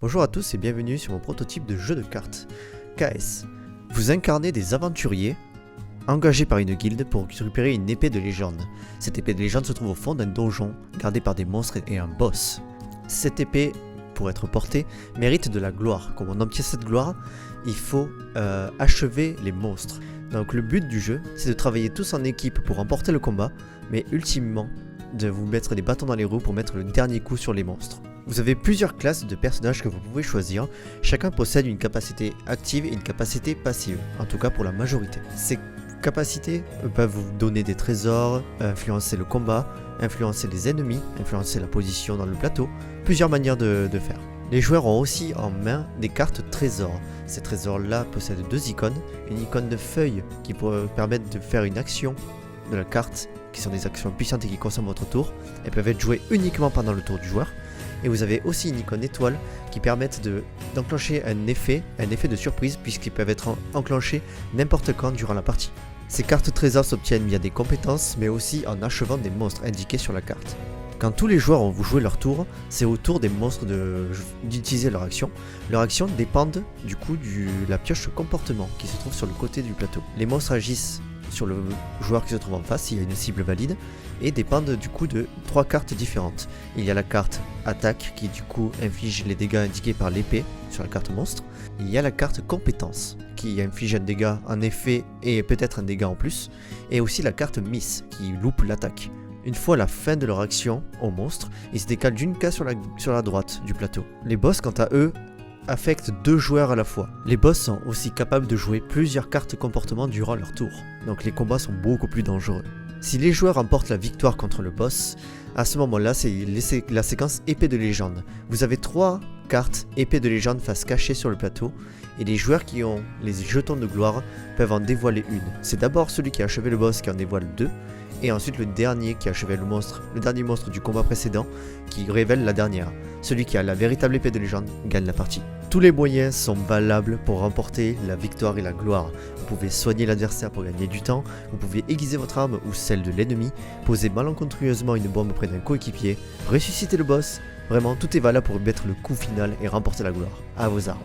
Bonjour à tous et bienvenue sur mon prototype de jeu de cartes, KS. Vous incarnez des aventuriers engagés par une guilde pour récupérer une épée de légende. Cette épée de légende se trouve au fond d'un donjon gardé par des monstres et un boss. Cette épée, pour être portée, mérite de la gloire. Comme on obtient cette gloire, il faut achever les monstres. Donc le but du jeu, c'est de travailler tous en équipe pour remporter le combat, mais ultimement de vous mettre des bâtons dans les roues pour mettre le dernier coup sur les monstres. Vous avez plusieurs classes de personnages que vous pouvez choisir, chacun possède une capacité active et une capacité passive, en tout cas pour la majorité. Ces capacités peuvent vous donner des trésors, influencer le combat, influencer les ennemis, influencer la position dans le plateau, plusieurs manières de faire. Les joueurs ont aussi en main des cartes trésors. Ces trésors-là possèdent deux icônes, une icône de feuille qui peut permettre de faire une action de la carte, qui sont des actions puissantes et qui consomment votre tour. Elles peuvent être jouées uniquement pendant le tour du joueur. Et vous avez aussi une icône étoile qui permettent d'enclencher un effet de surprise puisqu'ils peuvent être enclenchés n'importe quand durant la partie. Ces cartes trésors s'obtiennent via des compétences mais aussi en achevant des monstres indiqués sur la carte. Quand tous les joueurs ont joué leur tour, c'est au tour des monstres d'utiliser leur action. Leurs actions dépendent du coup de la pioche comportement qui se trouve sur le côté du plateau. Les monstres agissent sur le joueur qui se trouve en face s'il y a une cible valide et dépendent du coup de trois cartes différentes. Il y a la carte attaque qui du coup inflige les dégâts indiqués par l'épée sur la carte monstre. Il y a la carte compétence qui inflige un dégât en effet et peut-être un dégât en plus. Et aussi la carte miss qui loupe l'attaque. Une fois la fin de leur action au monstre, ils se décalent d'une case sur la droite du plateau. Les boss quant à eux affectent deux joueurs à la fois. Les boss sont aussi capables de jouer plusieurs cartes comportement durant leur tour, donc les combats sont beaucoup plus dangereux. Si les joueurs remportent la victoire contre le boss, à ce moment-là c'est la séquence épée de légende. Vous avez trois cartes épée de légende face cachée sur le plateau, et les joueurs qui ont les jetons de gloire peuvent en dévoiler une. C'est d'abord celui qui a achevé le boss qui en dévoile deux, et ensuite le dernier qui a achevé le dernier monstre du combat précédent qui révèle la dernière. Celui qui a la véritable épée de légende gagne la partie. Tous les moyens sont valables pour remporter la victoire et la gloire. Vous pouvez soigner l'adversaire pour gagner du temps, vous pouvez aiguiser votre arme ou celle de l'ennemi, poser malencontreusement une bombe près d'un coéquipier, ressusciter le boss. Vraiment, tout est valable pour mettre le coup final et remporter la gloire. À vos armes.